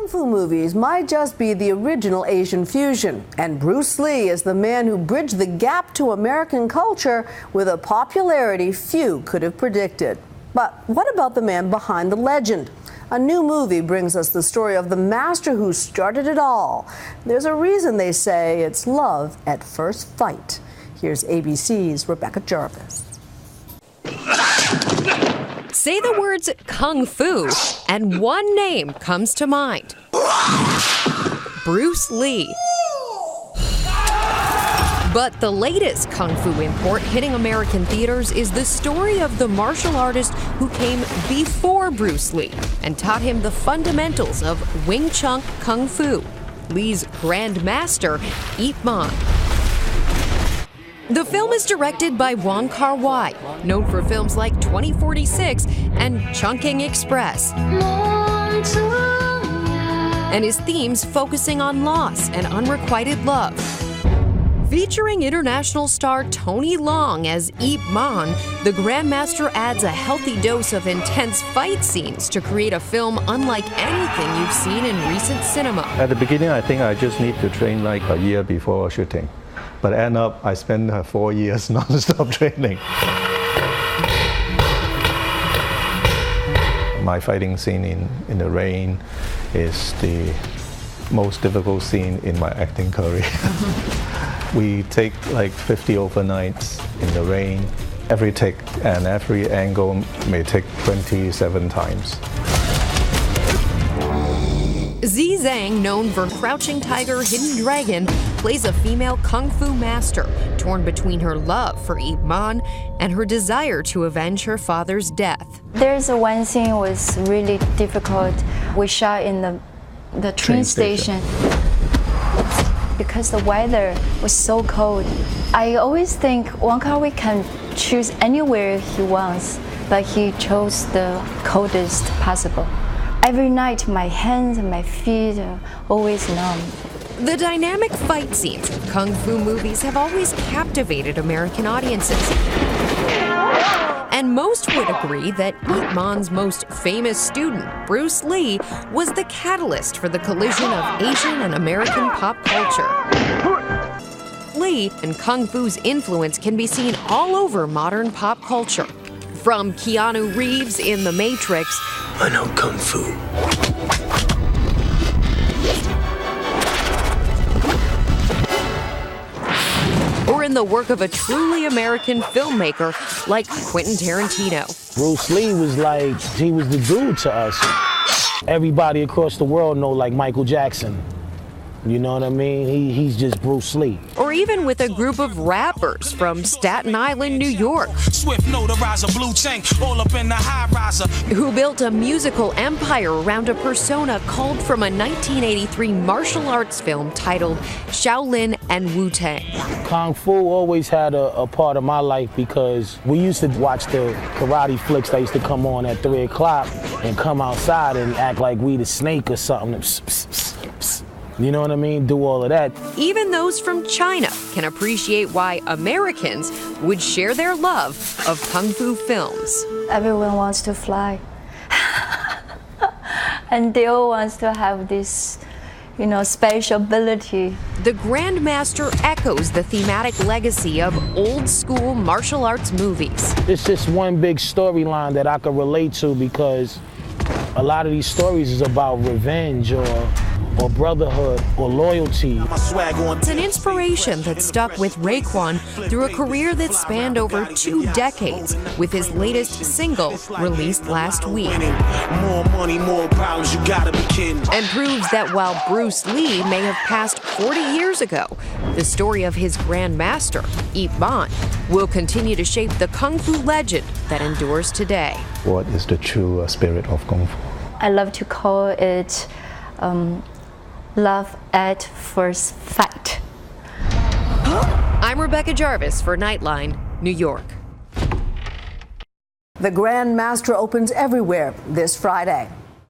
Kung Fu movies might just be the original Asian fusion, and Bruce Lee is the man who bridged the gap to American culture with a popularity few could have predicted. But what about the man behind the legend? A new movie brings us the story of the master who started it all. There's a reason they say it's love at first fight. Here's ABC's Rebecca Jarvis. Say the words Kung Fu, and one name comes to mind. Bruce Lee. But the latest Kung Fu import hitting American theaters is the story of the martial artist who came before Bruce Lee and taught him the fundamentals of Wing Chun Kung Fu, Lee's Grandmaster, Ip Man. The film is directed by Wong Kar Wai, known for films like 2046 and Chungking Express, and his themes focusing on loss and unrequited love. Featuring international star Tony Leung as Ip Man, the Grandmaster adds a healthy dose of intense fight scenes to create a film unlike anything you've seen in recent cinema. At the beginning, I think I just need to train like a year before shooting. But end up, I spent 4 years non-stop training. My fighting scene in the rain is the most difficult scene in my acting career. We take like 50 overnights in the rain. Every take and every angle may take 27 times. Zi Zhang, known for Crouching Tiger, Hidden Dragon, plays a female kung fu master torn between her love for Ip Man and her desire to avenge her father's death. There's one scene was really difficult. We shot in the train station because the weather was so cold. I always think Wong Kar Wai can choose anywhere he wants, but he chose the coldest possible. Every night, my hands and my feet are always numb. The dynamic fight scenes of kung fu movies have always captivated American audiences. And most would agree that Ip Man's most famous student, Bruce Lee, was the catalyst for the collision of Asian and American pop culture. Lee and kung fu's influence can be seen all over modern pop culture. From Keanu Reeves in The Matrix, I know Kung Fu. Or in the work of a truly American filmmaker like Quentin Tarantino. Bruce Lee was like, he was the dude to us. Everybody across the world know like Michael Jackson. You know what I mean? He's just Bruce Lee. Or even with a group of rappers from Staten Island, New York, Swift notarizer, blue tank, all up in the high riser, who built a musical empire around a persona culled from a 1983 martial arts film titled Shaolin and Wu-Tang. Kung Fu always had a part of my life because we used to watch the karate flicks that used to come on at 3 o'clock and come outside and act like we the snake or something. You know what I mean? Do all of that. Even those from China can appreciate why Americans would share their love of kung fu films. Everyone wants to fly. And they all wants to have this, special ability. The Grandmaster echoes the thematic legacy of old school martial arts movies. It's just one big storyline that I can relate to because a lot of these stories is about revenge or brotherhood or loyalty. It's an inspiration that stuck with Raekwon through a career that spanned over 2 decades, with his latest single released last week. more money, more problems, you gotta be kidding. And proves that while Bruce Lee may have passed 40 years ago, the story of his Grandmaster, Ip Man, will continue to shape the Kung Fu legend that endures today. What is the true spirit of Kung Fu? I love to call it love at first fight. I'm Rebecca Jarvis for Nightline, New York. The Grandmaster opens everywhere this Friday.